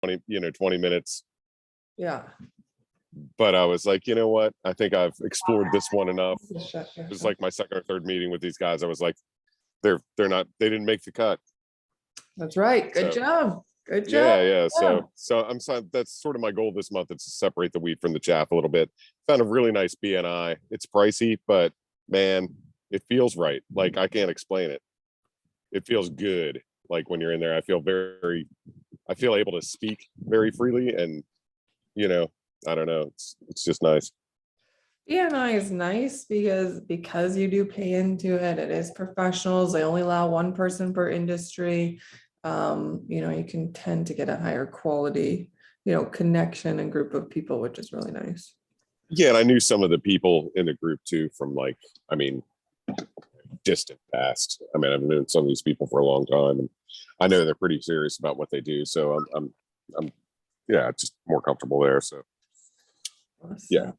20 minutes. Yeah. But I was like, you know what? I think I've explored this one enough. Shut It your was mouth. like my second or third meeting with these guys. I was like, they didn't make the cut. That's right. Good So, job. Good job. yeah. So that's sort of my goal this month, is to separate the wheat from the chaff a little bit. Found a really nice BNI. It's pricey, but man, it feels right. Like, I can't explain it. It feels good. Like, when you're in there, I feel able to speak very freely, and I don't know. It's just nice. BNI is nice because you do pay into it. It is professionals. They only allow one person per industry. You can tend to get a higher quality, connection and group of people, which is really nice. Yeah, and I knew some of the people in the group too from, like, I mean, distant past. I mean, I've known some of these people for a long time, and I know they're pretty serious about what they do. So I'm just more comfortable there. So Awesome. yeah.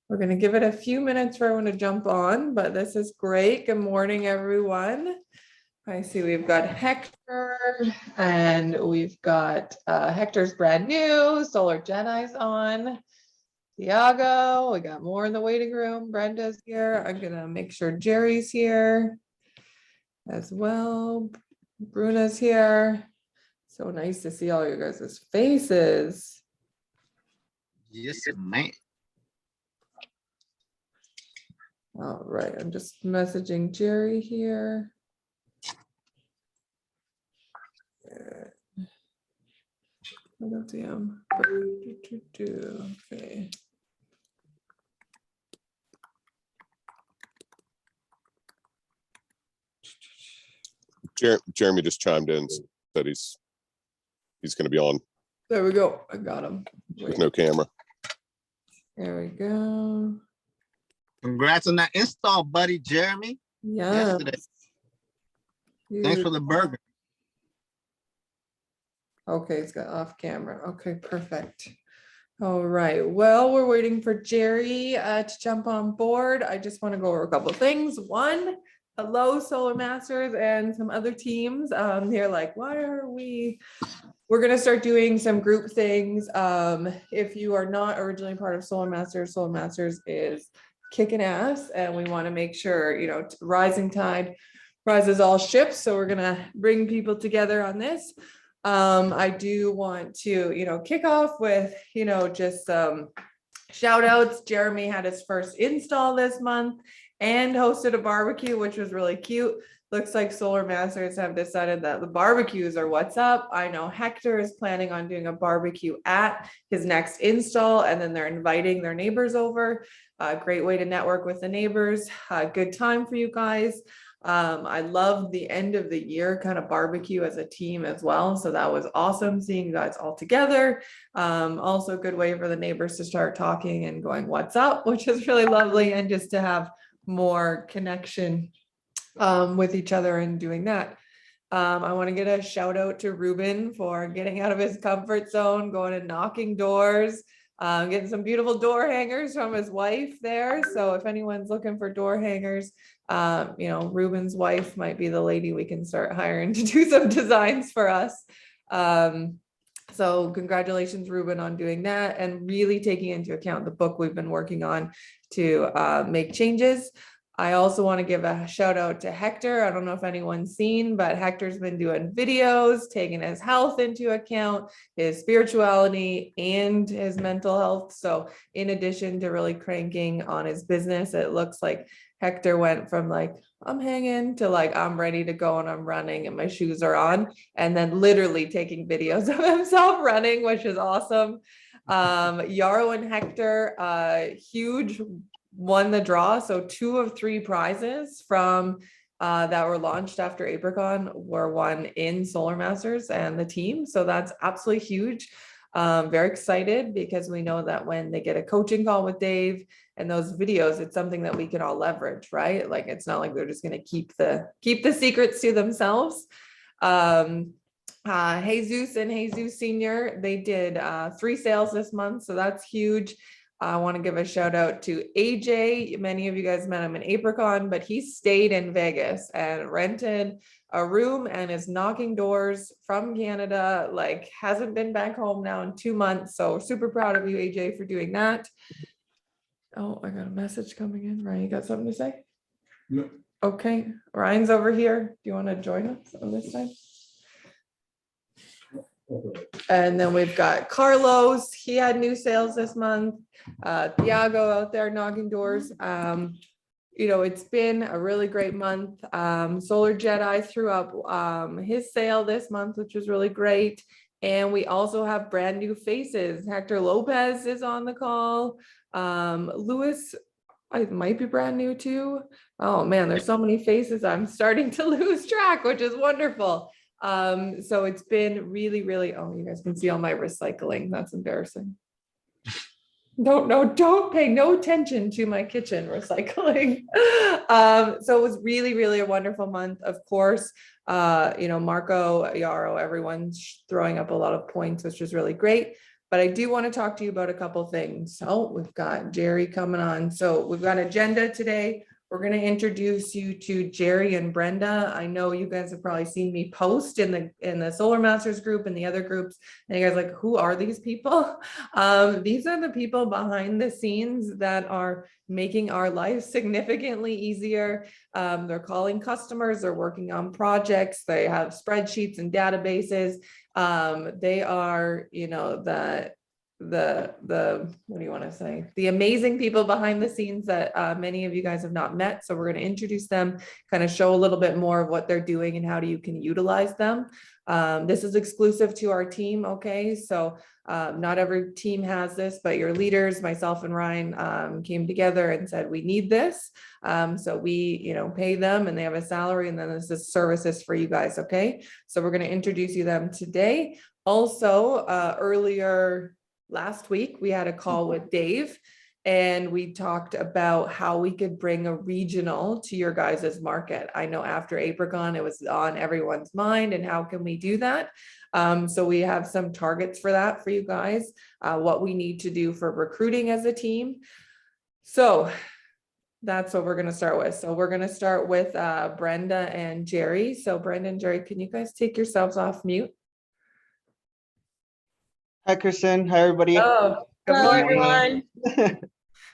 We're going to give it a few minutes for everyone to jump on, but this is great. Good morning, everyone. I see we've got Hector, and we've got Hector's brand new, Solar Jedi's on. Tiago, we got more in the waiting room. Brenda's here. I'm going to make sure Jerry's here as well. Bruna's here. So nice to see all you guys' faces. Yes, ma'am. All right, I'm just messaging Jerry here. I don't see him. Okay. Jeremy just chimed in, said he's going to be on. There we go. I got him. With no camera. There we go. Congrats on that install, buddy, Jeremy. Yeah. Thanks for the burger. Okay, it's got off camera. Okay, perfect. All right. Well, we're waiting for Jerry to jump on board. I just want to go over a couple of things. One, hello, Solar Masters and some other teams. They're like, why are we? We're going to start doing some group things. If you are not originally part of Solar Masters is kicking ass, and we want to make sure, rising tide rises all ships. So we're going to bring people together on this. I do want to, kick off with, just shout outs. Jeremy had his first install this month and hosted a barbecue, which was really cute. Looks like Solar Masters have decided that the barbecues are what's up. I know Hector is planning on doing a barbecue at his next install, and then they're inviting their neighbors over. Great way to network with the neighbors. Good time for you guys. I love the end of the year kind of barbecue as a team as well. So that was awesome seeing you guys all together. Also a good way for the neighbors to start talking and going, what's up, which is really lovely. And just to have more connection with each other and doing that. I want to get a shout out to Ruben for getting out of his comfort zone, going and knocking doors, getting some beautiful door hangers from his wife there. So if anyone's looking for door hangers, Ruben's wife might be the lady we can start hiring to do some designs for us. So congratulations, Ruben, on doing that and really taking into account the book we've been working on to make changes. I also want to give a shout out to Hector. I don't know if anyone's seen, but Hector's been doing videos, taking his health into account, his spirituality and his mental health. So in addition to really cranking on his business, it looks like Hector went from like, I'm hanging to like, I'm ready to go and I'm running and my shoes are on, and then literally taking videos of himself running, which is awesome. Yarrow and Hector, huge, won the draw. So 2 of 3 prizes from that were launched after Apricon were won in Solar Masters and the team. So that's absolutely huge. Very excited because we know that when they get a coaching call with Dave and those videos, it's something that we can all leverage, right? Like, it's not like they're just going to keep the secrets to themselves. Jesus and Jesus Senior, they did 3 sales this month. So that's huge. I want to give a shout out to AJ. Many of you guys met him in Apricon, but he stayed in Vegas and rented a room and is knocking doors from Canada, like hasn't been back home now in 2 months. So super proud of you, AJ, for doing that. Oh, I got a message coming in. Ryan, you got something to say? No. Okay, Ryan's over here. Do you want to join us on this time? And then we've got Carlos. He had new sales this month. Thiago out there knocking doors. It's been a really great month. Solar Jedi threw up his sale this month, which was really great. And we also have brand new faces. Hector Lopez is on the call. Louis, I might be brand new too. Oh man, there's so many faces. I'm starting to lose track, which is wonderful. So it's been really, really, oh, you guys can see all my recycling. That's embarrassing. Don't pay no attention to my kitchen recycling. So it was really, really a wonderful month. Of course, Marco, Yarrow, everyone's throwing up a lot of points, which is really great. But I do want to talk to you about a couple things. So we've got Jerry coming on. So we've got agenda today. We're going to introduce you to Jerry and Brenda. I know you guys have probably seen me post in the Solar Masters group and the other groups. And you guys are like, who are these people? These are the people behind the scenes that are making our life significantly easier. They're calling customers, they're working on projects, they have spreadsheets and databases. They are, the what do you want to say, the amazing people behind the scenes that many of you guys have not met. So we're going to introduce them, kind of show a little bit more of what they're doing and how you can utilize them. This is exclusive to our team. Okay, so not every team has this, but your leaders, myself and Ryan, came together and said we need this. So we pay them and they have a salary, and then this is services for you guys. Okay, so we're going to introduce you them today. Also, earlier last week, we had a call with Dave and we talked about how we could bring a regional to your guys' market. I know after Apricon, it was on everyone's mind, and how can we do that? So we have some targets for that for you guys, what we need to do for recruiting as a team. So that's what we're going to start with. So we're going to start with Brenda and Jerry. So Brenda and Jerry, can you guys take yourselves off mute? Hi, Kristen. Hi, everybody. Oh, good Hello, morning, everyone.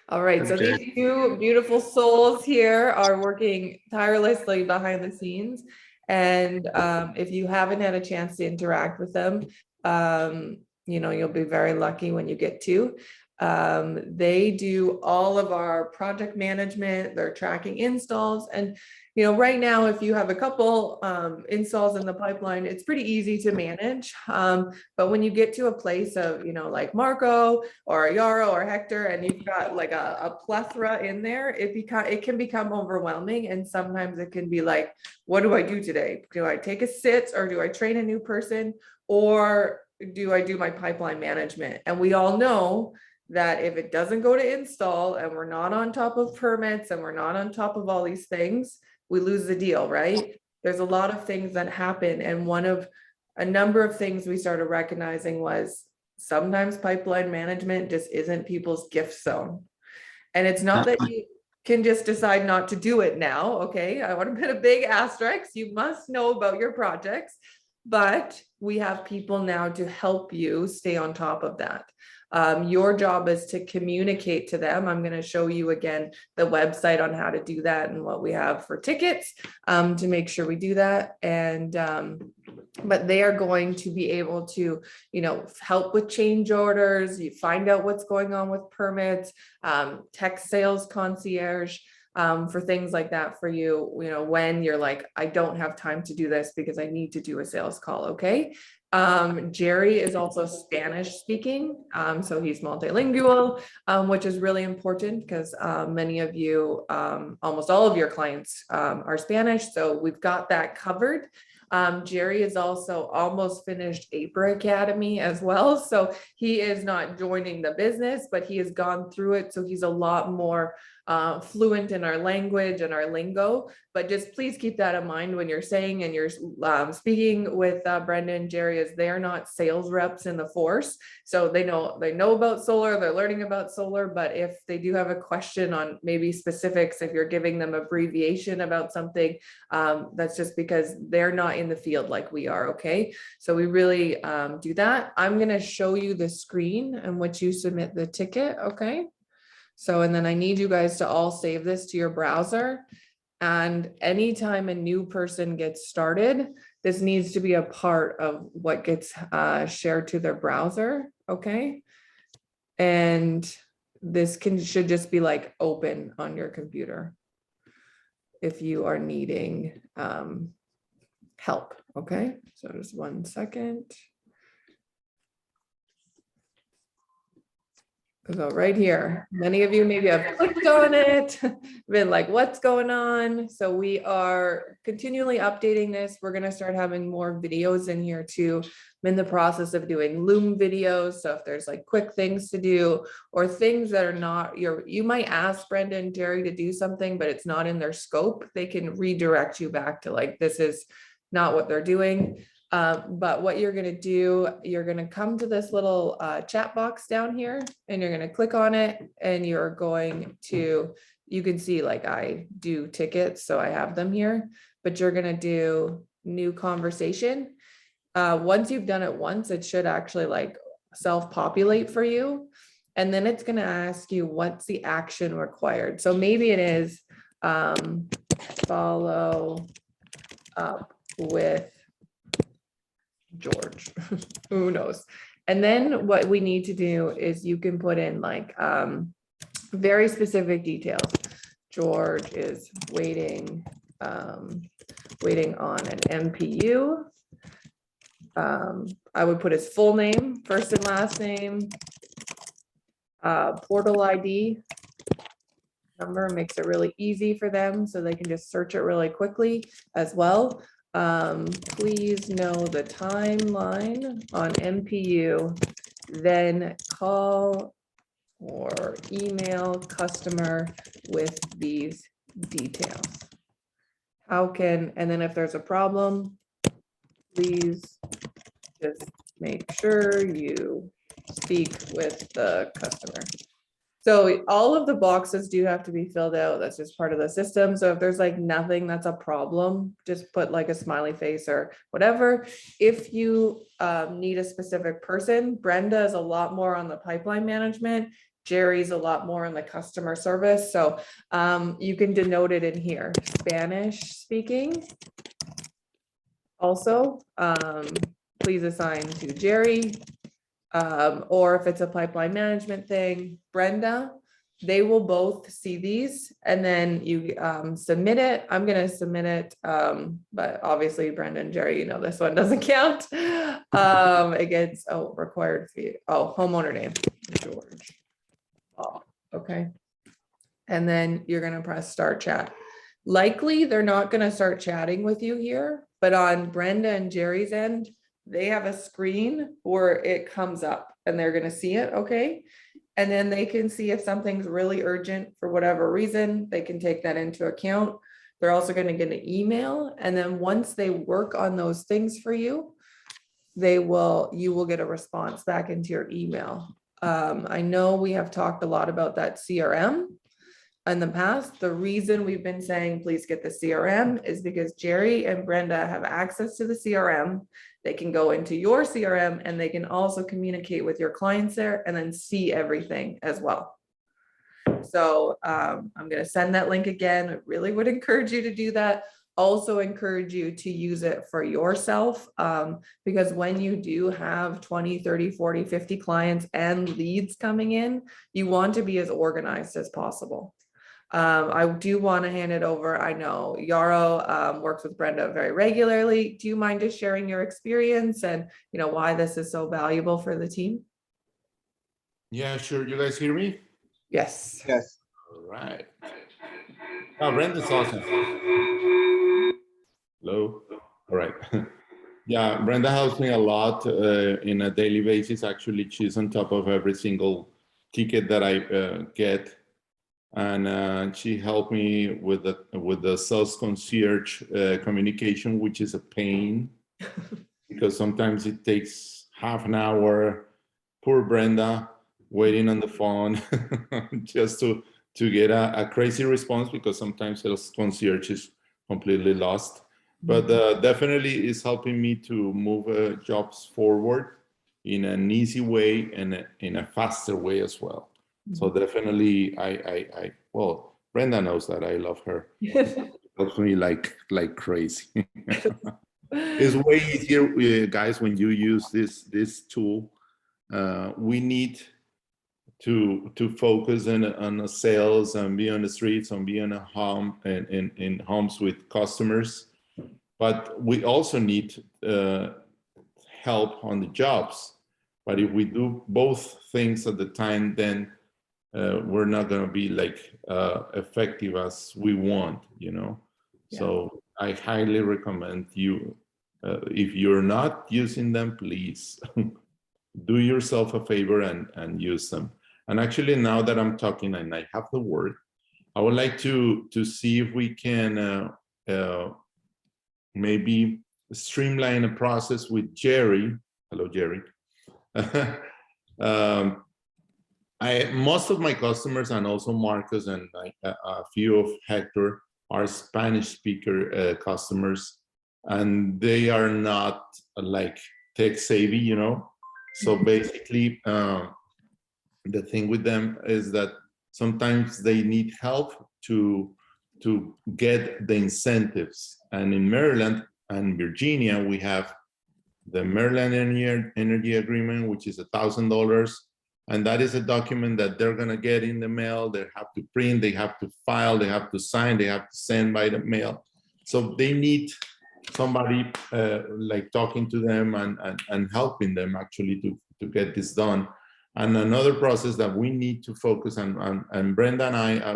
All right, so Okay. these two beautiful souls here are working tirelessly behind the scenes. And if you haven't had a chance to interact with them, you'll be very lucky when you get to. They do all of our project management, they're tracking installs. And right now, if you have a couple installs in the pipeline, it's pretty easy to manage. But when you get to a place of, like Marco or Yarrow or Hector, and you've got like a plethora in there, it can become overwhelming. And sometimes it can be like, what do I do today? Do I take a sit, or do I train a new person, or do I do my pipeline management? And we all know that if it doesn't go to install and we're not on top of permits and we're not on top of all these things, we lose the deal, right? There's a lot of things that happen. And one of a number of things we started recognizing was sometimes pipeline management just isn't people's gift zone. And it's not that you can just decide not to do it now. Okay, I want to put a big asterisk. You must know about your projects, but we have people now to help you stay on top of that. Your job is to communicate to them. I'm going to show you again the website on how to do that and what we have for tickets to make sure we do that. And but they are going to be able to, help with change orders. You find out what's going on with permits, tech sales concierge. For things like that for you, when you're like, I don't have time to do this because I need to do a sales call. Okay. Jerry is also Spanish speaking. So he's multilingual, which is really important because many of you, almost all of your clients are Spanish. So we've got that covered. Jerry is also almost finished APRA Academy as well. So he is not joining the business, but he has gone through it. So he's a lot more fluent in our language and our lingo, but just please keep that in mind when you're saying and you're speaking with Brenda and Jerry, as they're not sales reps in the force. So they know about solar, they're learning about solar, but if they do have a question on maybe specifics, if you're giving them abbreviation about something, that's just because they're not in the field like we are, okay? So we really do that. I'm gonna show you the screen in which you submit the ticket, okay? So, and then I need you guys to all save this to your browser. And anytime a new person gets started, this needs to be a part of what gets shared to their browser, okay? And this should just be like open on your computer if you are needing help, okay? So just 1 second. So right here, many of you maybe have clicked on it, been like, what's going on? So we are continually updating this. We're going to start having more videos in here too. I'm in the process of doing Loom videos. So if there's like quick things to do or things that are not you might ask Brenda and Jerry to do something, but it's not in their scope. They can redirect you back to like, this is not what they're doing. But what you're going to do, you're going to come to this little chat box down here and you're going to click on it and you're going to, you can see like I do tickets, so I have them here, but you're going to do new conversation. Once you've done it once, it should actually like self-populate for you. And then it's going to ask you what's the action required. So maybe it is follow up with George, who knows? And then what we need to do is you can put in like very specific details. George is waiting on an MPU. I would put his full name, first and last name, portal ID number, makes it really easy for them so they can just search it really quickly as well. Please know the timeline on MPU, then call or email customer with these details. And then if there's a problem, please just make sure you speak with the customer. So all of the boxes do have to be filled out. That's just part of the system. So if there's like nothing that's a problem, just put like a smiley face or whatever. If you need a specific person, Brenda is a lot more on the pipeline management. Jerry's a lot more on the customer service. So you can denote it in here, Spanish speaking. Also, please assign to Jerry. Or if it's a pipeline management thing, Brenda, they will both see these and then you submit it. I'm going to submit it. But obviously Brenda and Jerry, you know, this one doesn't count. It gets, required fee. Oh, homeowner name, George. Oh, okay. And then you're going to press start chat. Likely they're not going to start chatting with you here, but on Brenda and Jerry's end, they have a screen where it comes up and they're going to see it. Okay. And then they can see if something's really urgent for whatever reason, they can take that into account. They're also going to get an email. And then once they work on those things for you, you will get a response back into your email. I know we have talked a lot about that CRM in the past. The reason we've been saying, please get the CRM is because Jerry and Brenda have access to the CRM. They can go into your CRM and they can also communicate with your clients there and then see everything as well. So I'm going to send that link again. I really would encourage you to do that. Also encourage you to use it for yourself because when you do have 20, 30, 40, 50 clients and leads coming in, you want to be as organized as possible. I do want to hand it over. I know Yarrow works with Brenda very regularly. Do you mind just sharing your experience and why this is so valuable for the team? Yeah, sure. You guys hear me? Yes. Yes. All right. Oh, Brenda's awesome. Hello. All right. Yeah, Brenda helps me a lot in a daily basis. Actually, she's on top of every single ticket that I get. and she helped me with the sales concierge communication, which is a pain because sometimes it takes half an hour. Poor Brenda waiting on the phone just to get a crazy response, because sometimes sales concierge is completely lost. But definitely is helping me to move jobs forward in an easy way and in a faster way as well. So definitely, well, Brenda knows that I love her. Helps me like crazy. It's way easier, guys, when you use this tool. We need to focus on sales and be on the streets and be in a home and in homes with customers, but we also need help on the jobs. But if we do both things at the time, then we're not going to be like effective as we want, you know. Yeah. So I highly recommend you, if you're not using them, please do yourself a favor and use them. And actually, now that I'm talking and I have the word, I would like to see if we can maybe streamline a process with Jerry. Hello, Jerry. Most of my customers, and also Marcus and a few of Hector, are Spanish speaker customers, and they are not like tech savvy, you know. So basically, the thing with them is that sometimes they need help to get the incentives. And in Maryland and Virginia, we have the Maryland Energy Agreement, which is $1,000. And that is a document that they're gonna get in the mail. They have to print, they have to file, they have to sign, they have to send by the mail. So they need somebody like talking to them and helping them actually to get this done. And another process that we need to focus on, and Brenda and I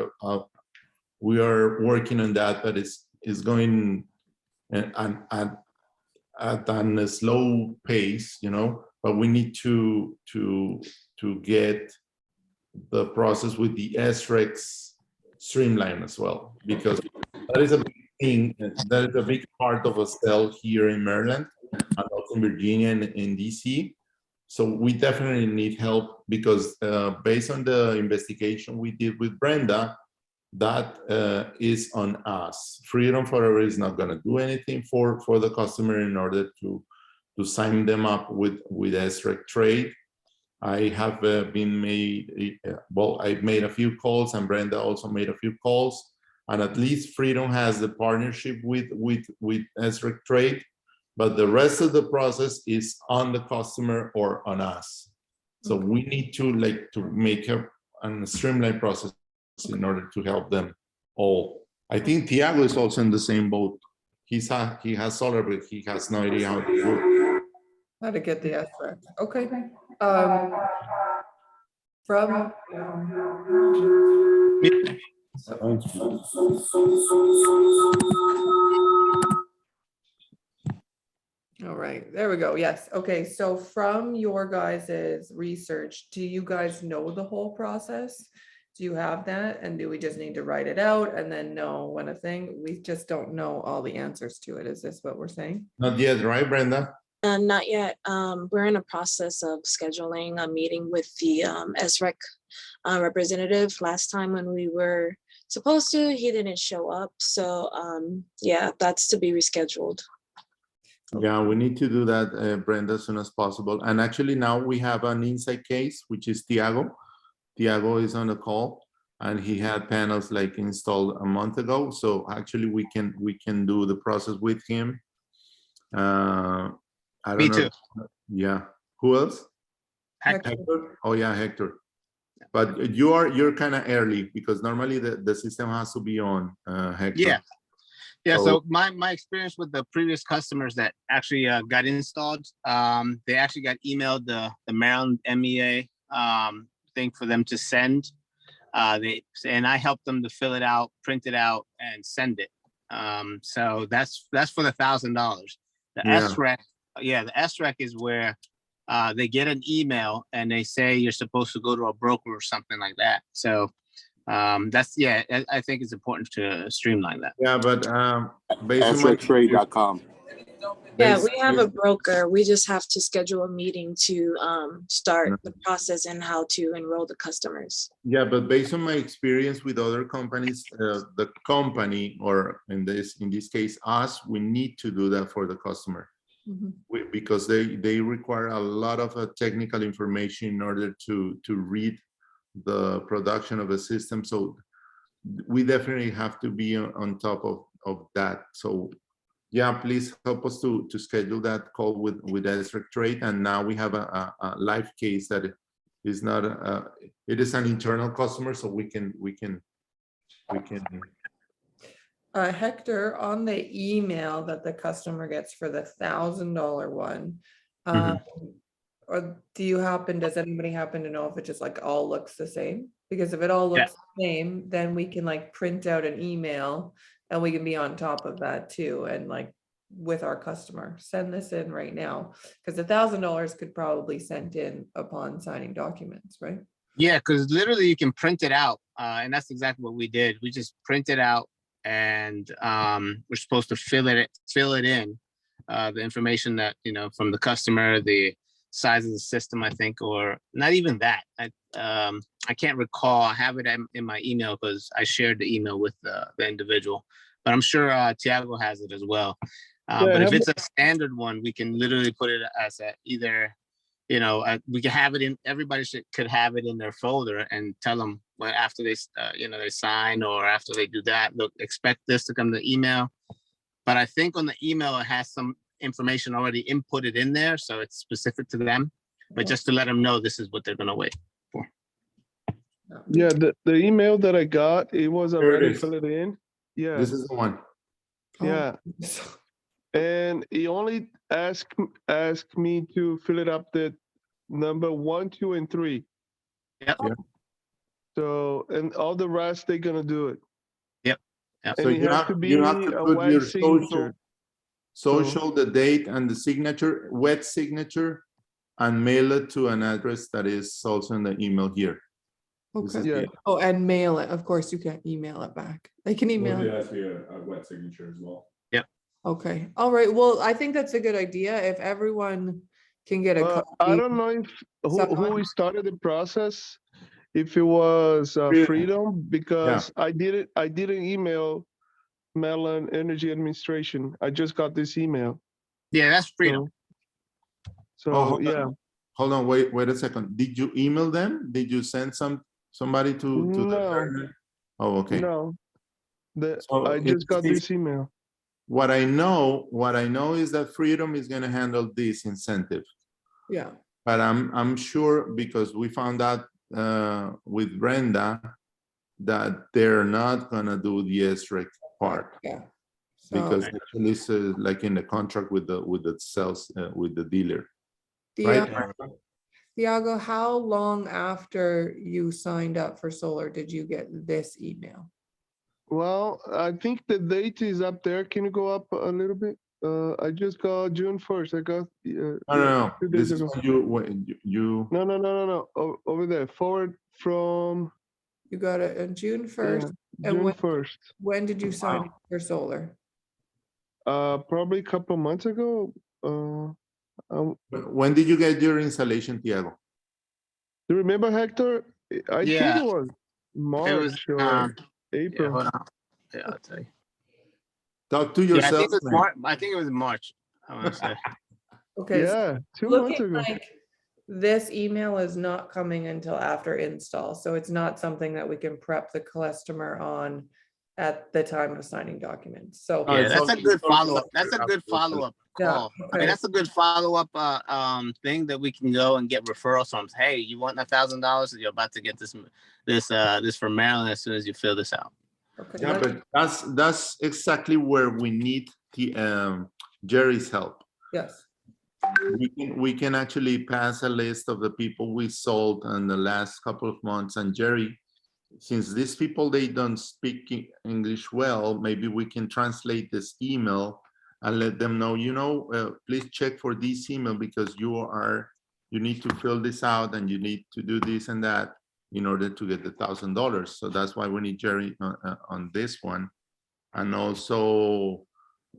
we are working on that, but is going at a slow pace, you know. But we need to get the process with the SREX streamlined as well, because that is a big thing. That is a big part of a sale here in Maryland and also in Virginia and in DC. So we definitely need help, because based on the investigation we did with Brenda, that is on us. Freedom Forever is not going to do anything for the customer in order to sign them up with SREC trade. I have I've made a few calls, and Brenda also made a few calls, and at least Freedom has the partnership with SREC trade, but the rest of the process is on the customer or on us. So we need to make a streamlined process in order to help them all. I think Tiago is also in the same boat. He has solar, but he has no idea how to do it. How to get the SREC. Okay. From all right, there we go. Yes. Okay. So from your guys's research, do you guys know the whole process? Do you have that? And do we just need to write it out and then know when a thing? We just don't know all the answers to it. Is this what we're saying? Not yet, right, Brenda? Not yet. We're in a process of scheduling a meeting with the SREC representative. Last time when we were supposed to, he didn't show up. So yeah, that's to be rescheduled. Yeah, we need to do that, Brenda, as soon as possible. And actually now we have an inside case, which is Tiago. Tiago is on the call, and he had panels like installed a month ago. So actually we can do the process with him. I don't Me know. too. Yeah. Who else? Hector. Hector? Oh yeah, Hector. But you're kind of early, because normally the system has to be on, Hector. Yeah. Yeah, So- so my experience with the previous customers that actually got installed, they actually got emailed the Maryland MEA thing for them to send. And I helped them to fill it out, print it out, and send it. So that's for the $1,000. The Yeah. SREC, the SREC is where they get an email and they say you're supposed to go to a broker or something like that. So That's, yeah, I think it's important to streamline that. Yeah, but based on my SRExtrade.com. Yeah, Bas- we have a broker. We just have to schedule a meeting to start No. the process and how to enroll the customers. Yeah, but based on my experience with other companies, the company, or in this case, us, we need to do that for the customer. Mhm. Because they require a lot of technical information in order to read the production of a system. So we definitely have to be on top of that. So yeah, please help us to schedule that call with SRExtrade. And now we have a live case that is not it is an internal customer, so we can Hector, on the email that the customer gets for the $1,000 one, Mhm. or does anybody happen to know if it just like all looks the same? Because if it all Yeah. looks the same, then we can like print out an email and we can be on top of that too. And like with our customer, send this in right now. Because $1,000 could probably sent in upon signing documents, right? Yeah, because literally you can print it out, and that's exactly what we did. We just print it out, and we're supposed to fill it in, the information that, from the customer, the size of the system, I think, or not even that. I can't recall. I have it in my email because I shared the email with the individual, but I'm sure Tiago has it as well. But if it's a standard one, we can literally put it as either. We can have it in, everybody could have it in their folder and tell them when after they, they sign or after they do that, look, expect this to come to email. But I think on the email, it has some information already inputted in there. So it's specific to them, but just to let them know this is what they're going to wait for. Yeah, the email that I got, it was Here it already is. filled in. Yeah, This is the one. yeah. And he only asked me to fill it up the number 1, 2, and 3. Yep. Yeah. So, and all the rest, they're gonna do it. Yep. Yep. And So it you has have to be you have to a put wet your signature. social, the date, and the signature, wet signature, and mail it to an address that is also in the email here. This Okay. is Yeah. the- Oh, and mail it. Of course, you can't email it back. They can email it. has to be a wet signature as well. Okay. All right. Well, I think that's a good idea. If everyone can get a I copy. don't know if who Someone- started the process, if it was Freedom, because I didn't email Maryland Energy Administration. I just got this email. Yeah, that's freedom. So hold yeah. on. Hold on, wait a second. Did you email them? Did you send somebody to the No. partner? Oh, okay. No, So I just got it's- this email. What I know is that Freedom is going to handle this incentive, Yeah. but I'm sure because we found out with Brenda that they're not going to do the SREC part Yeah. because So, actually it's like in the contract with the sales with the dealer. Thiago, how long after you signed up for solar did you get this email? Well, I think the date is up there. Can you go up a little bit? I just got June 1st. I got No. 2 This days is ago. when you. No. Over there, forward from You got it on June 1st. yeah, And June when- 1st. When did you sign up for solar? Probably a couple months ago. When did you get your installation, Tiago? Do you remember, Hector? I think Yeah. it was March or Yeah, April. hold on. Yeah, I'll tell you. Talk to Yeah, yourself. I think it was March. I want to say. Okay. so Yeah, 2 months looking ago. like this email is not coming until after install, so it's not something that we can prep the customer on at the time of signing documents. So Oh, Yeah, it's that's a all- good it's all follow-up. after- That's a good after- follow-up Yeah, call. I okay. mean, that's a good follow-up thing that we can go and get referrals from. Hey, you want $1,000? You're about to get this from Maryland as soon as you fill this out. okay, Yeah, let's- but that's exactly where we need the Jerry's help. yes. We can actually pass a list of the people we sold in the last couple of months, and Jerry, since these people they don't speak English well, maybe we can translate this email and let them know, please check for this email because you need to fill this out and you need to do this and that. in order to get the $1,000. So that's why we need Jerry on this one. And also,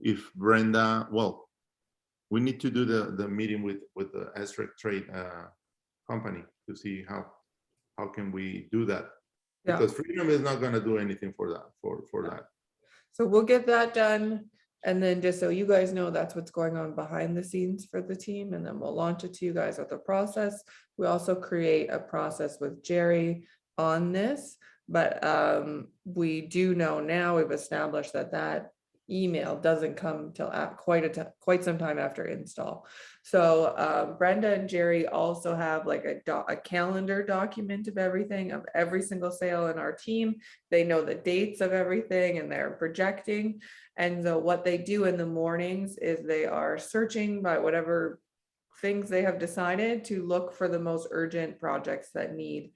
if Brenda, well, we need to do the meeting with the SREC trade company to see how can we do that, Yeah. because Freedom is not going to do anything for that for that. So we'll get that done. And then just so you guys know, that's what's going on behind the scenes for the team. And then we'll launch it to you guys with the process. We also create a process with Jerry on this, but we do know now, we've established that email doesn't come till quite some time after install. So Brenda and Jerry also have like a calendar document of everything, of every single sale in our team. They know the dates of everything and they're projecting. And so what they do in the mornings is they are searching by whatever things they have decided to look for the most urgent projects that need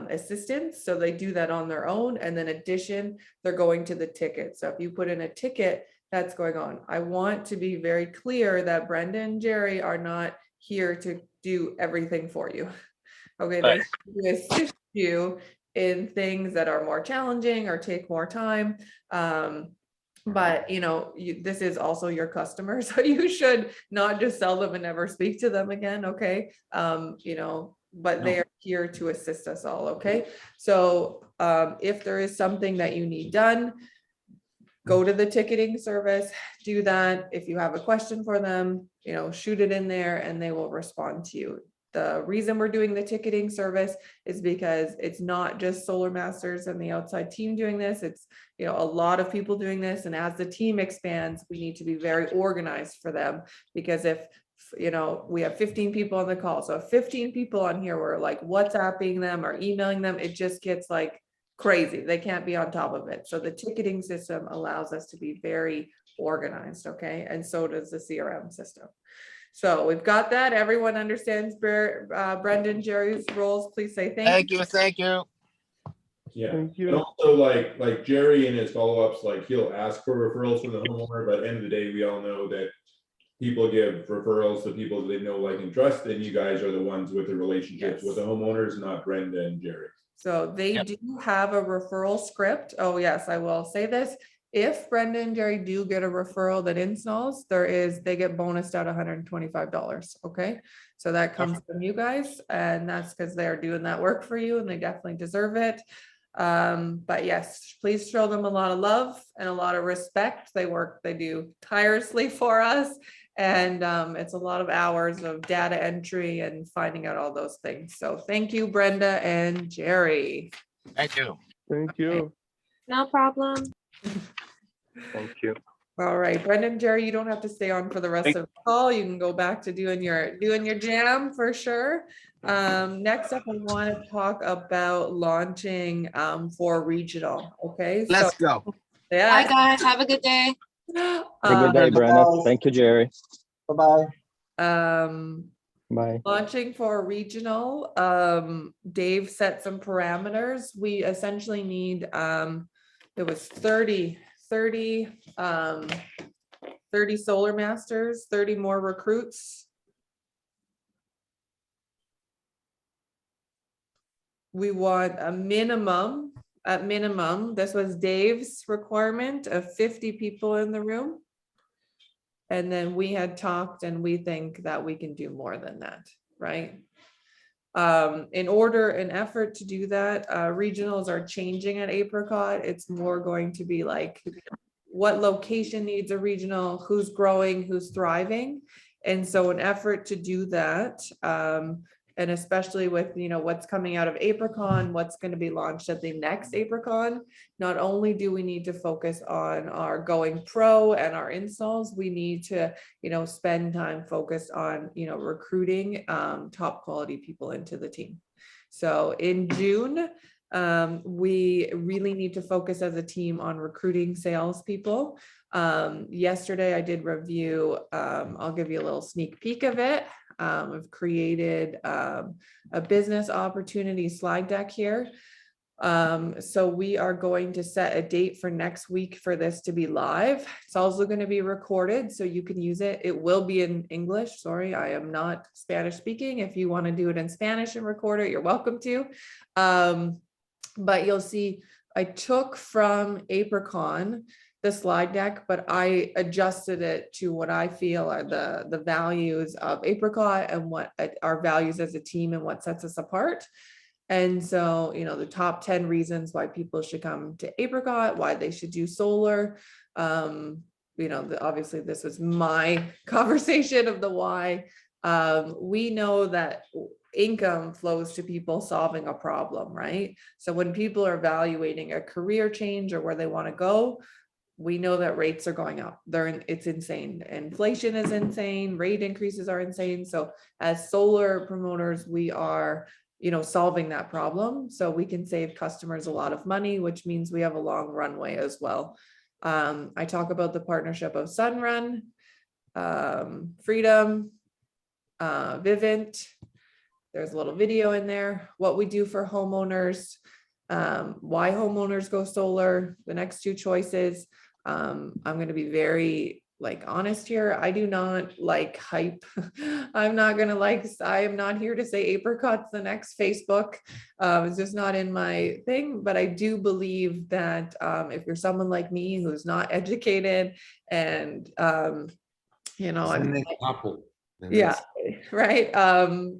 assistance. So they do that on their own. And then addition, they're going to the ticket. So if you put in a ticket, that's going on. I want to be very clear that Brenda and Jerry are not here to do everything for you. Okay, they're here to assist you in things that are more challenging or take more time. But you know, this is also your customer, so you should not just sell them and never speak to them again. Okay, you know, but they are here to assist us all. Okay, so if there is something that you need done, go to the ticketing service, do that. If you have a question for them, you know, shoot it in there and they will respond to you. The reason we're doing the ticketing service is because it's not just Solar Masters and the outside team doing this. It's, you know, a lot of people doing this. And as the team expands, we need to be very organized for them, because if, you know, we have 15 people on the call. So if 15 people on here were like WhatsApping them or emailing them, it just gets like crazy. They can't be on top of it. So the ticketing system allows us to be very organized. Okay. And so does the CRM system. So we've got that. Everyone understands Brendan, Jerry's roles. Please say thank you. Thank you. Yeah, Thank you. and also like Jerry in his follow-ups, like he'll ask for referrals from the homeowner, but at the end of the day, we all know that people give referrals to people they know, like, and trust, and you guys are the ones with the relationships with the homeowners, not Brenda and Jerry. So they do have a referral script. Oh yes, I will say this. If Brenda and Jerry do get a referral that installs, they get bonused out $125. Okay. So that comes from you guys, and that's because they're doing that work for you and they definitely deserve it. But yes, please show them a lot of love and a lot of respect. They do tirelessly for us. And it's a lot of hours of data entry and finding out all those things. So thank you, Brenda and Jerry. Thank you. Thank you. No problem. Thank you. All right, Brenda and Jerry, you don't have to stay on for the rest of the call. You can go back to doing your jam for sure. Next up, I want to talk about launching for regional. Okay, Let's go. yeah. Bye, guys. Have a good day. Have a good day, Brenda. Thank you, Jerry. Bye-bye. Bye. Launching for regional, Dave set some parameters. We essentially need, it was 30 Solar Masters, 30 more recruits. We want a minimum, at minimum, this was Dave's requirement of 50 people in the room. And then we had talked and we think that we can do more than that, right? In effort to do that, regionals are changing at Apricot. It's more going to be like what location needs a regional, who's growing, who's thriving. And so an effort to do that, and especially with, you know, what's coming out of Apricon, what's going to be launched at the next Apricon, not only do we need to focus on our going pro and our installs, we need to, you know, spend time focused on, you know, recruiting top quality people into the team. So in June, we really need to focus as a team on recruiting salespeople. Yesterday I did review, I'll give you a little sneak peek of it. I've created a business opportunity slide deck here. So we are going to set a date for next week for this to be live. It's also going to be recorded, so you can use it. It will be in English. Sorry, I am not Spanish speaking. If you want to do it in Spanish and record it, you're welcome to. But you'll see I took from Apricon the slide deck, but I adjusted it to what I feel are the values of Apricot and what our values as a team and what sets us apart. And so, you know, the top 10 reasons why people should come to Apricot, why they should do solar. You know, obviously this was my conversation of the why. We know that income flows to people solving a problem, right? So when people are evaluating a career change or where they want to go, we know that rates are going up. It's insane. Inflation is insane. Rate increases are insane. So as solar promoters, we are, you know, solving that problem. So we can save customers a lot of money, which means we have a long runway as well. I talk about the partnership of Sunrun, Freedom, Vivint. There's a little video in there, what we do for homeowners, why homeowners go solar, the next two choices. I'm going to be very honest here. I do not like hype. I am not here to say Apricot's the next Facebook. It's just not in my thing, but I do believe that if you're someone like me who's not educated and, you know, It's the I'm next Apple. yeah, right.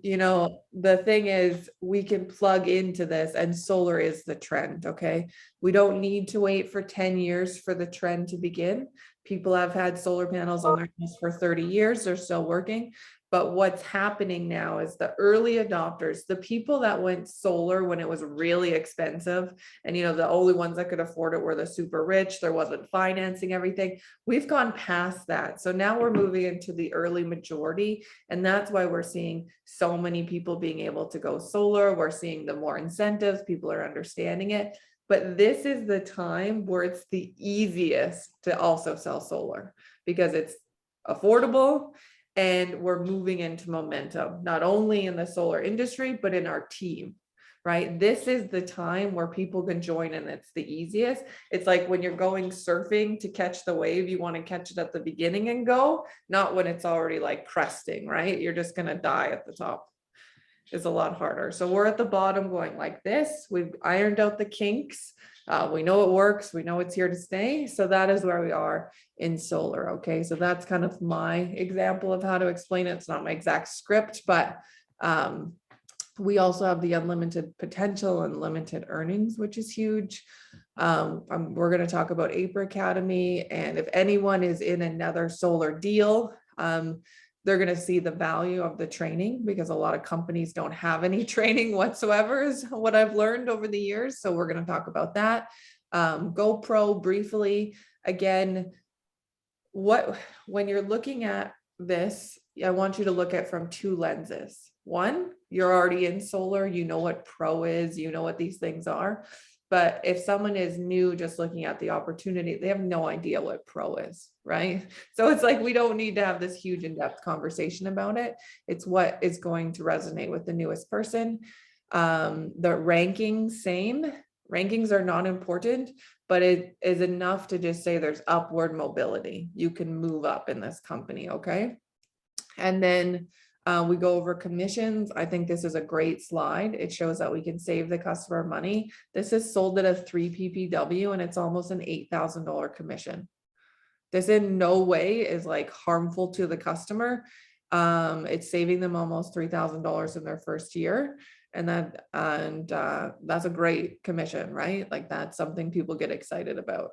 You know, the thing is we can plug into this and solar is the trend. Okay. We don't need to wait for 10 years for the trend to begin. People have had solar panels on their house for 30 years. They're still working. But what's happening now is the early adopters, the people that went solar when it was really expensive, and you know, the only ones that could afford it were the super rich. There wasn't financing everything. We've gone past that. So now we're moving into the early majority. And that's why we're seeing so many people being able to go solar. We're seeing the more incentives, people are understanding it. But this is the time where it's the easiest to also sell solar because it's affordable and we're moving into momentum, not only in the solar industry, but in our team, right? This is the time where people can join and it's the easiest. It's like when you're going surfing to catch the wave, you want to catch it at the beginning and go, not when it's already like cresting, right? You're just going to die at the top. Is a lot harder. So we're at the bottom going like this. We've ironed out the kinks. We know it works. We know it's here to stay. So that is where we are in solar. Okay. So that's kind of my example of how to explain it. It's not my exact script, but we also have the unlimited potential and limited earnings, which is huge. We're going to talk about April Academy. And if anyone is in another solar deal, they're going to see the value of the training because a lot of companies don't have any training whatsoever is what I've learned over the years. So we're going to talk about that. GoPro briefly, again, when you're looking at this, I want you to look at from two lenses. One, you're already in solar, you know what pro is, you know what these things are. But if someone is new, just looking at the opportunity, they have no idea what pro is, right? So it's like, we don't need to have this huge in-depth conversation about it. It's what is going to resonate with the newest person. The rankings, same. Rankings are not important, but it is enough to just say there's upward mobility. You can move up in this company, okay? And then we go over commissions. I think this is a great slide. It shows that we can save the customer money. This is sold at a 3 ppw and it's almost an $8,000 commission. This in no way is like harmful to the customer. It's saving them almost $3,000 in their first year. And that's a great commission, right? Like that's something people get excited about.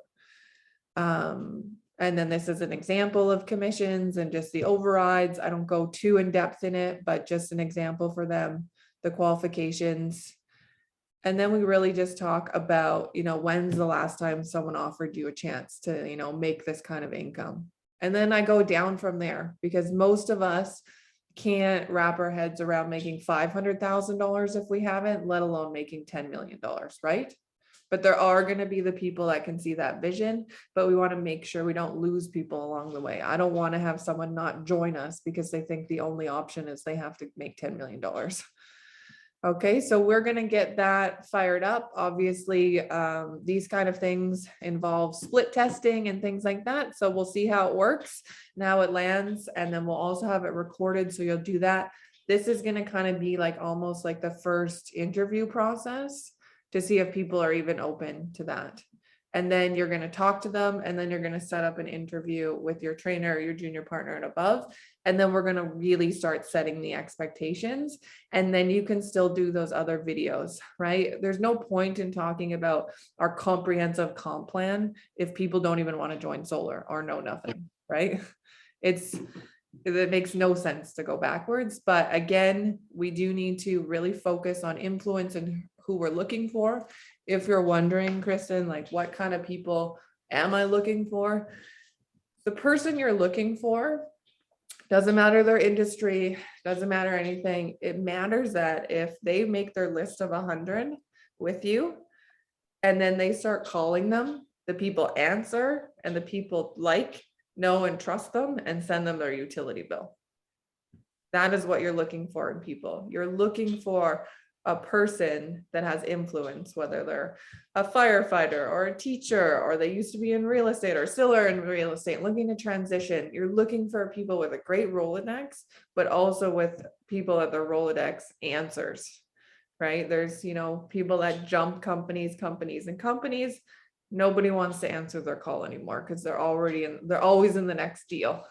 And then this is an example of commissions and just the overrides. I don't go too in depth in it, but just an example for them, the qualifications. And then we really just talk about, you know, when's the last time someone offered you a chance to, you know, make this kind of income. And then I go down from there because most of us can't wrap our heads around making $500,000 if we haven't, let alone making $10 million, right? But there are going to be the people that can see that vision, but we want to make sure we don't lose people along the way. I don't want to have someone not join us because they think the only option is they have to make $10 million. Okay, so we're gonna get that fired up. Obviously, these kind of things involve split testing and things like that. So we'll see how it works, and how it lands, and then we'll also have it recorded. So you'll do that. This is gonna kind of be like almost like the first interview process to see if people are even open to that. And then you're gonna talk to them, and then you're gonna set up an interview with your trainer, your junior partner and above. And then we're gonna really start setting the expectations. And then you can still do those other videos, right? There's no point in talking about our comprehensive comp plan if people don't even want to join solar or know nothing, right? It makes no sense to go backwards. But again, we do need to really focus on influence and who we're looking for. If you're wondering, Kristen, like what kind of people am I looking for? The person you're looking for, doesn't matter their industry, doesn't matter anything. It matters that if they make their list of 100 with you, and then they start calling them, the people answer, and the people like, know, and trust them, and send them their utility bill. That is what you're looking for in people. You're looking for a person that has influence, whether they're a firefighter or a teacher, or they used to be in real estate or still are in real estate, looking to transition. You're looking for people with a great Rolodex, but also with people that their Rolodex answers, right? There's, people that jump companies. Nobody wants to answer their call anymore because they're always in the next deal.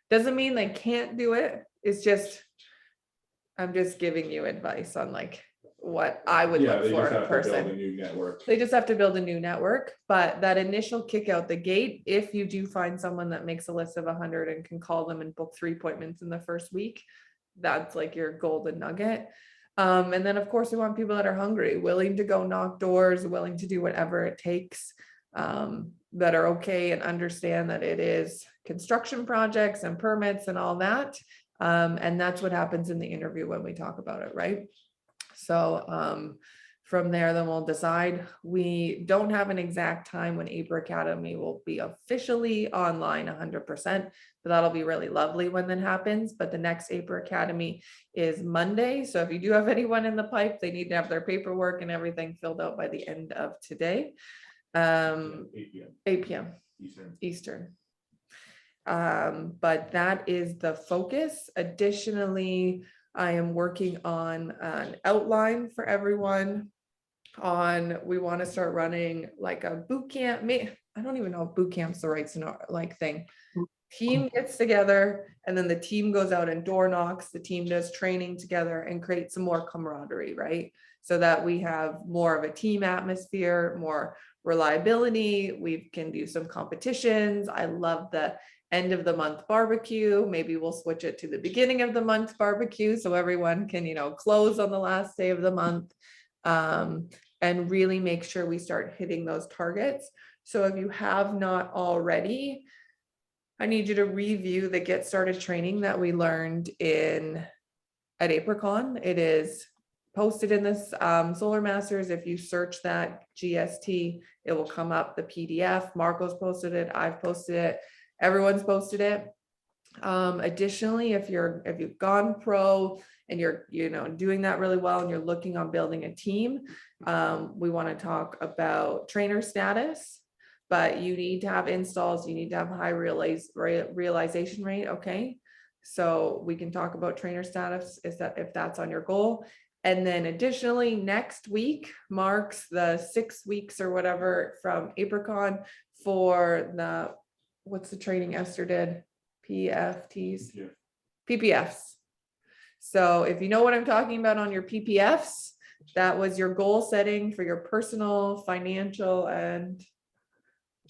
Doesn't mean they can't do it. It's just, I'm just giving you advice on like what I would Yeah, look they for just in a have to build a person. new network. They just have to build a new network, but that initial kick out the gate, if you do find someone that makes a list of 100 and can call them and book 3 appointments in the first week, that's like your golden nugget. And then of course we want people that are hungry, willing to go knock doors, willing to do whatever it takes, that are okay and understand that it is construction projects and permits and all that. And that's what happens in the interview when we talk about it, right? So from there, then we'll decide. We don't have an exact time when APR Academy will be officially online 100%, but that'll be really lovely when that happens. But the next APR Academy is Monday. So if you do have anyone in the pipe, they need to have their paperwork and everything filled out by the end of today. 8 p.m. Eastern. But that is the focus. Additionally, I am working on an outline for everyone we want to start running like a boot camp. I don't even know if boot camp's the right thing. Team gets together and then the team goes out and door knocks. The team does training together and create some more camaraderie, right? So that we have more of a team atmosphere, more reliability. We can do some competitions. I love the end of the month barbecue. Maybe we'll switch it to the beginning of the month barbecue so everyone can, close on the last day of the month, and really make sure we start hitting those targets. So if you have not already, I need you to review the Get Started training that we learned at APRCon. It is posted in this Solar Masters. If you search that GST, it will come up, the PDF. Marco's posted it, I've posted it, everyone's posted it. Additionally, if you've gone pro and you're doing that really well and you're looking on building a team, we want to talk about trainer status. But you need to have installs, you need to have high realization rate, okay? So we can talk about trainer status if that's on your goal. And then additionally, next week marks the 6 weeks or whatever from APRCon for what's the training Esther did? PFTs? Yeah. PPFs. So if you know what I'm talking about on your PPFs, that was your goal setting for your personal, financial, and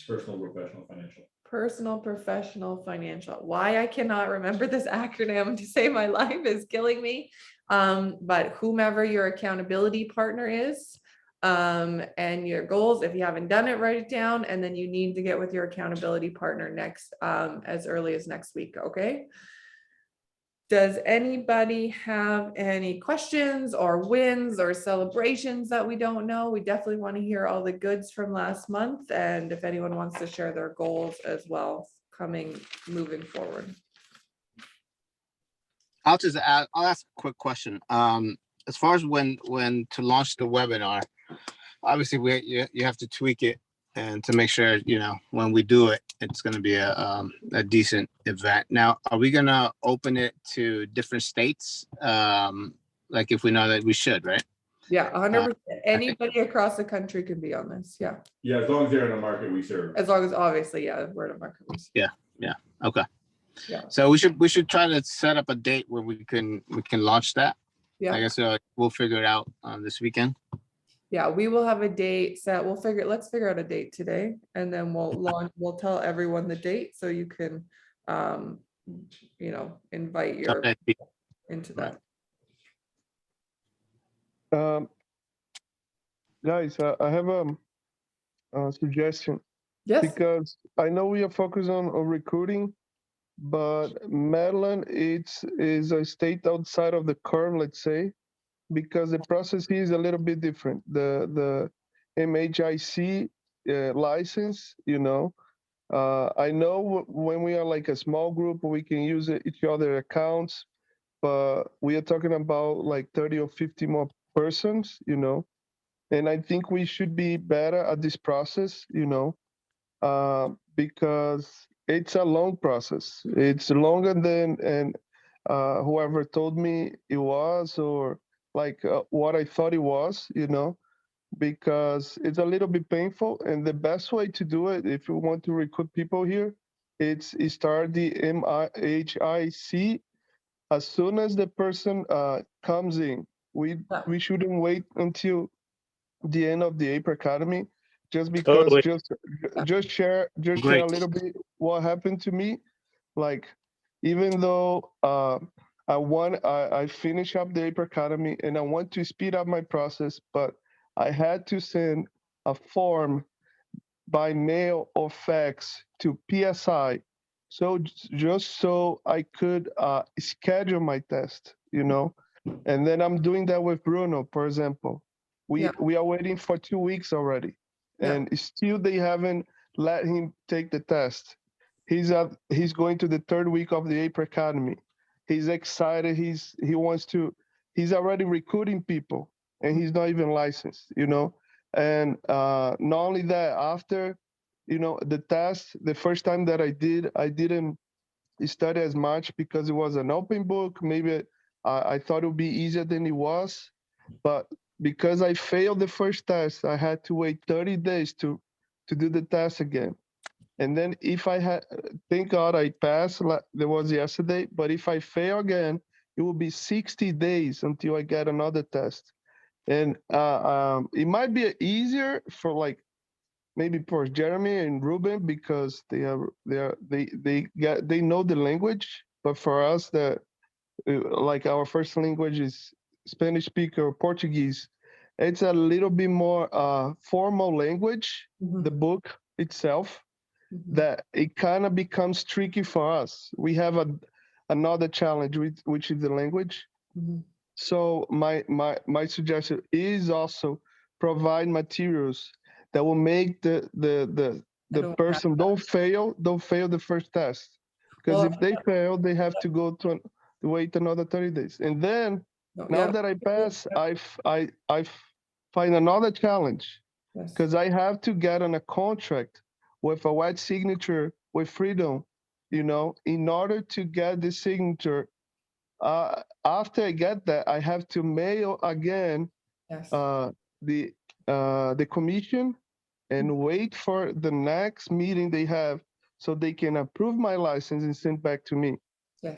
Personal, professional, financial. Personal, professional, financial. Why I cannot remember this acronym to save my life is killing me. But whomever your accountability partner is, and your goals, if you haven't done it, write it down, and then you need to get with your accountability partner next, as early as next week, okay? Does anybody have any questions or wins or celebrations that we don't know? We definitely want to hear all the goods from last month, and if anyone wants to share their goals as well, moving forward. I'll ask a quick question. as far as when to launch the webinar, obviously you have to tweak it and to make sure, when we do it, it's going to be a decent event. Now, are we going to open it to different states? Like if we know that we should, right? Yeah, 100%. Anybody across the country can be on this. Yeah. Yeah, as long as they're in the market we serve. As long as obviously, yeah, we're in a market. Yeah. Okay. Yeah. So we should try to set up a date where we can launch that. Yeah. I guess we'll figure it out this weekend. Yeah, we will have a date set. Let's figure out a date today, and then we'll tell everyone the date so you can invite your into that. Guys, I have a suggestion. Yes. Because I know we are focused on recruiting, but Maryland is a state outside of the curve, let's say, because the process here is a little bit different. The MHIC license, I know when we are like a small group, we can use each other accounts, but we are talking about like 30 or 50 more persons, and I think we should be better at this process, because it's a long process. It's longer than whoever told me it was, or like what I thought it was, because it's a little bit painful. And the best way to do it, if you want to recruit people here, it's start the MHIC as soon as the person comes in. We shouldn't wait until the end of the April Academy, just because just share a little bit what happened to me. Like, even though I finish up the April Academy and I want to speed up my process, but I had to send a form by mail or fax to PSI, so just so I could schedule my test, and then I'm doing that with Bruno, for example. We are waiting for 2 weeks already, and still they haven't let him take the test. He's going to the 3rd week of the April Academy. He's excited. He's already recruiting people, and he's not even licensed, And not only that, after the test, the first time that I didn't study as much because it was an open book. Maybe I thought it would be easier than it was, but because I failed the first test, I had to wait 30 days to do the test again. And then if I had, thank God I passed, there was yesterday, but if I fail again, it will be 60 days until I get another test. And it might be easier for maybe for Jeremy and Ruben, because they know the language, but for us that our first language is Spanish speaker or Portuguese, it's a little bit more formal language, the book itself, that it kind of becomes tricky for us. We have another challenge, which is the language. So my suggestion is also provide materials that will make the person don't fail the first test, because if they fail, they have to go to wait another 30 days. And then now that I pass, I find another challenge, because I have to get on a contract with a wet signature with Freedom, in order to get the signature. After I get that, I have to mail again the commission and wait for the next meeting they have so they can approve my license and send back to me.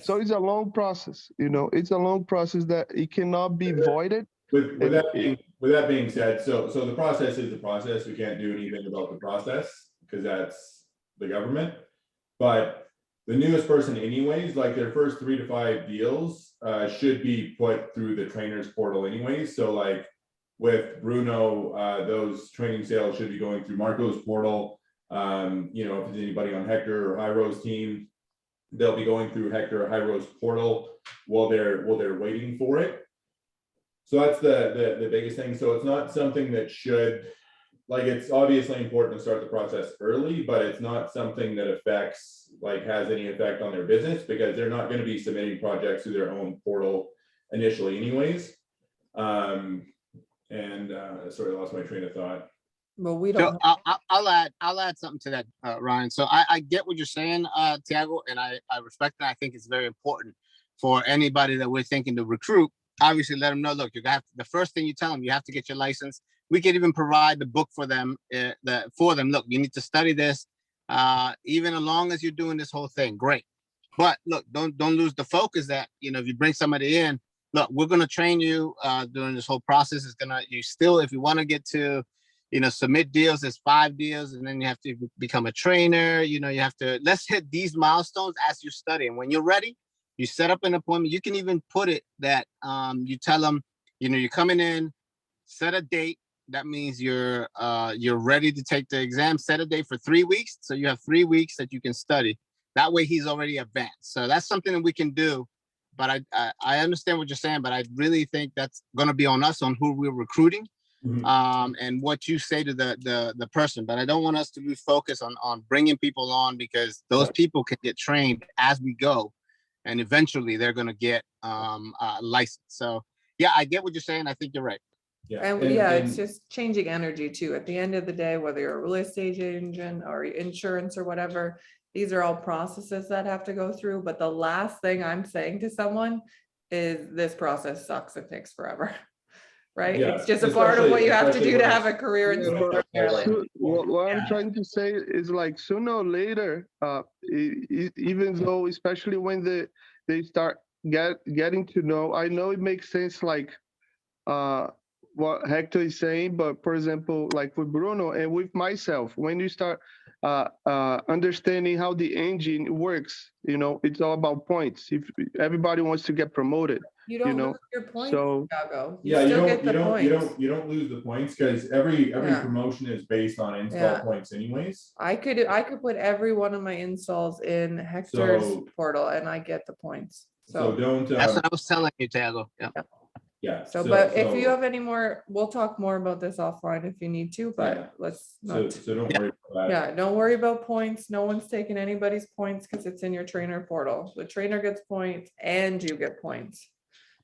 So it's a long process, it's a long process that it cannot be voided. With that being said, so the process is the process. We can't do anything about the process because that's the government. But the newest person anyways, like their first 3 to 5 deals should be put through the trainers portal anyways. So like with Bruno, those training sales should be going through Marco's portal. If there's anybody on Hector or High Rose team, they'll be going through Hector or High Rose portal while they're waiting for it. So that's the biggest thing. So it's not something that should, it's obviously important to start the process early, but it's not something that has any effect on their business, because they're not going to be submitting projects through their own portal initially anyways. Sorry, I lost my train of thought. Well, we So don't. I'll add something to that, Ryan. So I get what you're saying, Tiago, and I respect that. I think it's very important for anybody that we're thinking to recruit. Obviously, let them know. Look, you have the first thing you tell them, you have to get your license. We can even provide the book for them. Look, you need to study this. Even as long as you're doing this whole thing, great. But look, don't lose the focus that if you bring somebody in, look, we're gonna train you during this whole process. If you want to get to submit deals, there's 5 deals, and then you have to become a trainer. You have to, let's hit these milestones as you study. And when you're ready, you set up an appointment. You can even put it that you tell them, you're coming in, set a date. That means you're ready to take the exam, set a date for 3 weeks. So you have 3 weeks that you can study. That way he's already advanced. So that's something that we can do. But I understand what you're saying, but I really think that's going to be on us on who we're recruiting. And what you say to the person, but I don't want us to lose focus on bringing people on, because those people can get trained as we go, and eventually they're going to get licensed. So yeah, I get what you're saying. I think you're right. Yeah. And yeah, it's just changing energy too. At the end of the day, whether you're a real estate agent or insurance or whatever, these are all processes that have to go through. But the last thing I'm saying to someone is this process sucks and takes forever. Right? Yeah, It's just a part of what you have to do to have a career in Yeah, North but Carolina. what I'm trying to say is, like, sooner or later, even though, especially when they start getting to know, I know it makes sense, like what Hector is saying, but for example, like with Bruno and with myself, when you start understanding how the engine works, it's all about points. If everybody wants to get promoted, You don't lose your points, so Chicago. Yeah, still get the points. you don't lose the points, because every Yeah. promotion is based on install Yeah. points anyways. I could put every one of my installs in Hector's So- portal and I get the points. So So, don't, That's what I was telling you, Tiago. Yeah. yeah. but if you have any more, we'll talk more about this offline if you need to, but Yeah. let's So not. don't worry about that. Yeah, don't worry about points. No one's taking anybody's points because it's in your trainer portal. The trainer gets points and you get points.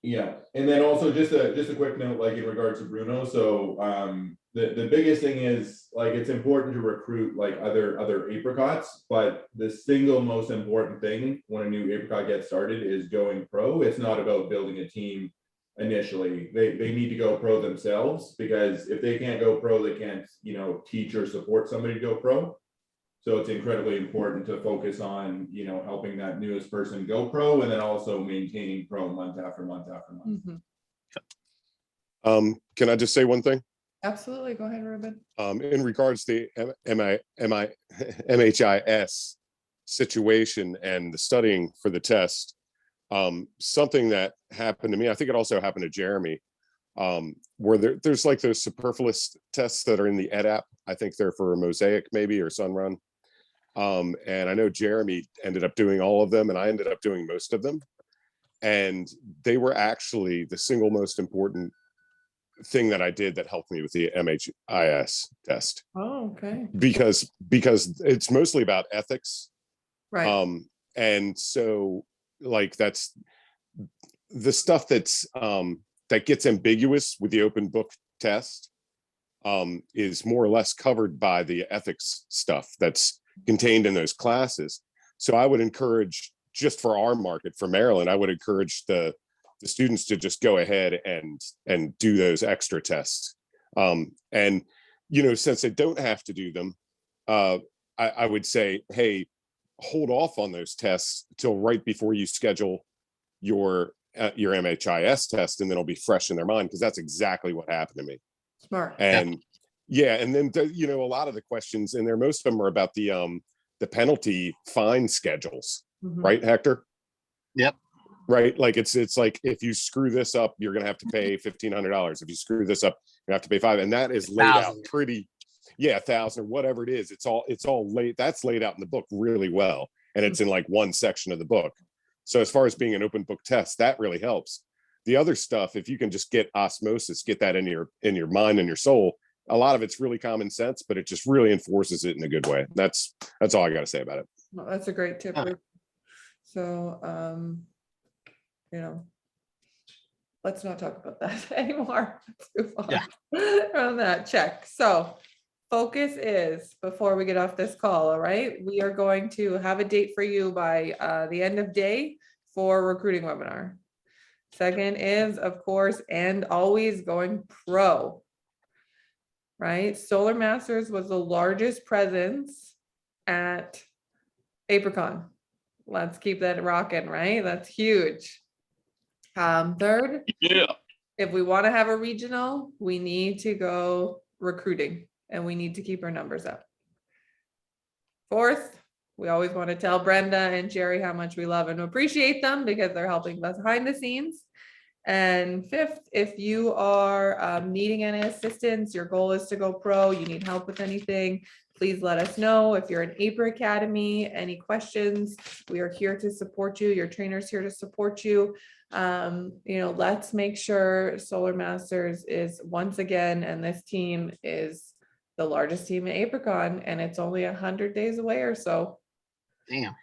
Yeah, and then also just a quick note, like in regards to Bruno. So the biggest thing is, like, it's important to recruit like other apricots, but the single most important thing when a new apricot gets started is going pro. It's not about building a team initially. They need to go pro themselves, because if they can't go pro, they can't teach or support somebody to go pro. So it's incredibly important to focus on, helping that newest person go pro, and then also maintaining pro month after month after month. Mhm. Can I just say one thing? Absolutely. Go ahead, Ruben. In regards to MHIS situation and the studying for the test, something that happened to me, I think it also happened to Jeremy, where there's like those superfluous tests that are in the EdApp. I think they're for Mosaic maybe, or Sunrun. And I know Jeremy ended up doing all of them, and I ended up doing most of them. And they were actually the single most important thing that I did that helped me with the MHIS test. Oh, okay. Because it's mostly about ethics. Right. And so, like, that's the stuff that's that gets ambiguous with the open book test is more or less covered by the ethics stuff that's contained in those classes. So I would encourage, just for our market, for Maryland, I would encourage the students to just go ahead and do those extra tests. And since they don't have to do them, I would say, hey, hold off on those tests till right before you schedule your MHIS test, and then it'll be fresh in their mind, because that's exactly what happened to me. Smart. And yeah, and then a lot of the questions in there, most of them are about the penalty fine schedules, Mhm. right, Hector? Yep. Right, like it's like, if you screw this up, you're gonna have to pay $1,500. If you screw this up, you have to pay $5,000, and that is laid out 1,000. pretty, 1,000 or whatever it is. It's all laid. That's laid out in the book really well, and it's in like one section of the book. So as far as being an open book test, that really helps. The other stuff, if you can just get osmosis, get that in your mind and your soul, a lot of it's really common sense, but it just really enforces it in a good way. That's all I got to say about it. Well, that's a great tip. Yeah. Ruben. So, let's not talk about that anymore. Let's move on. Yeah. On that, check. So focus is, before we get off this call, all right, we are going to have a date for you by the end of day for recruiting webinar. Second is, of course, and always going pro. Right? Solar Masters was the largest presence at Apricon. Let's keep that rocking, right? That's huge. Third, Yeah. if we want to have a regional, we need to go recruiting and we need to keep our numbers up. Fourth, we always want to tell Brenda and Jerry how much we love and appreciate them because they're helping us behind the scenes. And fifth, if you are needing any assistance, your goal is to go pro, you need help with anything, please let us know. If you're an APRA Academy, any questions, we are here to support you. Your trainer's here to support you. Let's make sure Solar Masters is once again, and this team is the largest team in Apricon, and it's only 100 days away or so. Damn.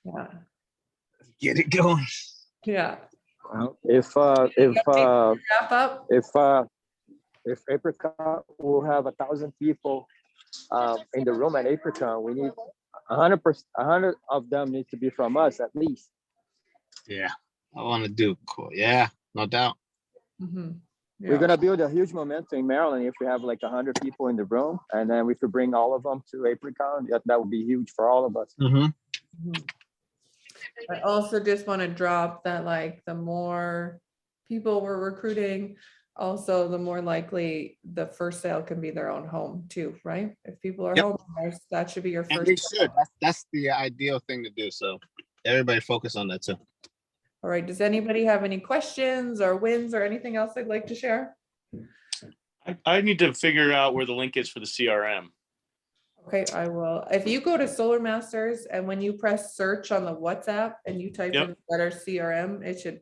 Yeah. Get it going. Yeah. If Wrap up. if Apricot will have 1,000 people in the room at Apricot, we need 100 of them need to be from us at least. Yeah, I want to do cool. Yeah, no doubt. Mhm. We're Yeah. gonna build a huge momentum in Maryland if we have like 100 people in the room, and then we could bring all of them to Apricot. That would be huge for all of us. Mm-hmm. Mhm. I also just want to drop that, like, the more people we're recruiting, also the more likely the first sale can be their own home too, right? If people are Yep. homeowners, that should be your And first. they sale. should. That's the ideal thing to do. So everybody focus on that too. All right, does anybody have any questions or wins or anything else they'd like to share? I need to figure out where the link is for the CRM. Okay, I will. If you go to Solar Masters and when you press search on the WhatsApp and you type Yep. in letter CRM, it should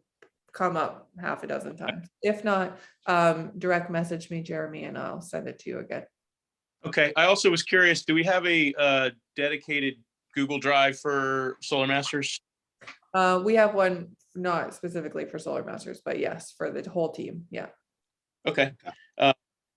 come up half a dozen times. If not, direct message me, Jeremy, and I'll send it to you again. Okay. I also was curious, do we have a dedicated Google Drive for Solar Masters? We have one not specifically for Solar Masters, but yes, for the whole team. Yeah. Okay.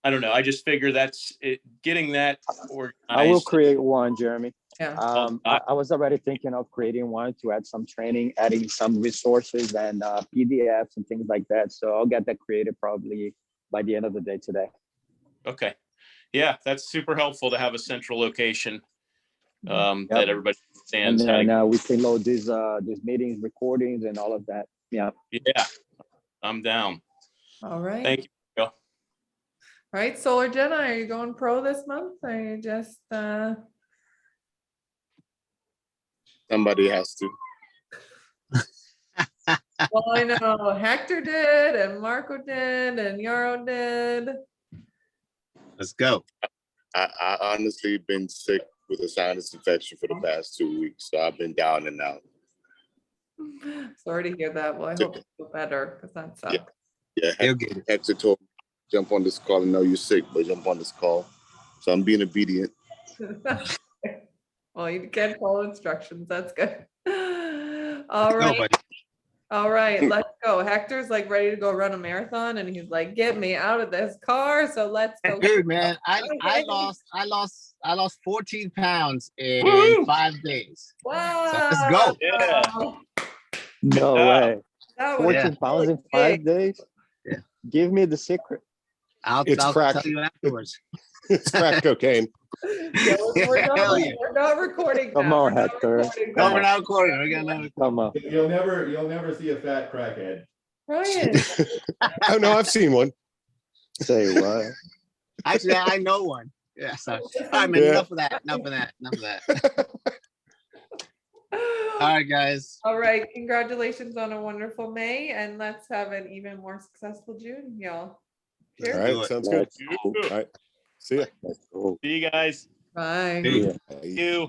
I don't know. I just figure that's it, getting that organized. I will create one, Jeremy. Yeah. I was already thinking of creating one to add some training, adding some resources and PDFs and things like that. So I'll get that created probably by the end of the day today. Okay. Yeah, that's super helpful to have a central location Yep. that everybody And understands how to. then we can load these meetings, recordings, and all of that. Yeah. Yeah, I'm down. All right. Thank you. Bill. All right, Solar Jenna, are you going pro this month? Or are you just Somebody has to. well, I know Hector did and Marco did and Yaro did. Let's go. I honestly been sick with a sinus infection for the past 2 weeks, so I've been down and out. Sorry to hear that. Well, I hope you feel better because that sucks. Yeah, He'll get it. Hector told me, jump on this call. I know you're sick, but jump on this call. So I'm being obedient. Well, you can follow instructions. That's good. All Go, right. buddy. All right, let's go. Hector's like ready to go run a marathon and he's like, get me out of this car. So let's go. Dude, man, I lost 14 pounds in Woo! 5 days. Wow. So let's go. Yeah. No Wow. way. That 14 was pounds in really 5 days? Yeah. Give me the secret. I'll crack. tell you afterwards. It's crack cocaine. Yeah, we're Hell yeah. not recording. Come now. on, We're not Hector. recording No, now. we're not recording. We're gonna. Come on. You'll never see a fat crackhead. Ryan. Oh no, I've seen one. Say what? Actually, I know one. Yeah. Sorry. All right, man. Yeah. Enough of that. All right, guys. All right, congratulations on a wonderful May, and let's have an even more successful June, y'all. All Cheers. right, do it. sounds good. Let's go. All right, see ya. Let's go. See you guys. Bye. Yeah. Bye. See you.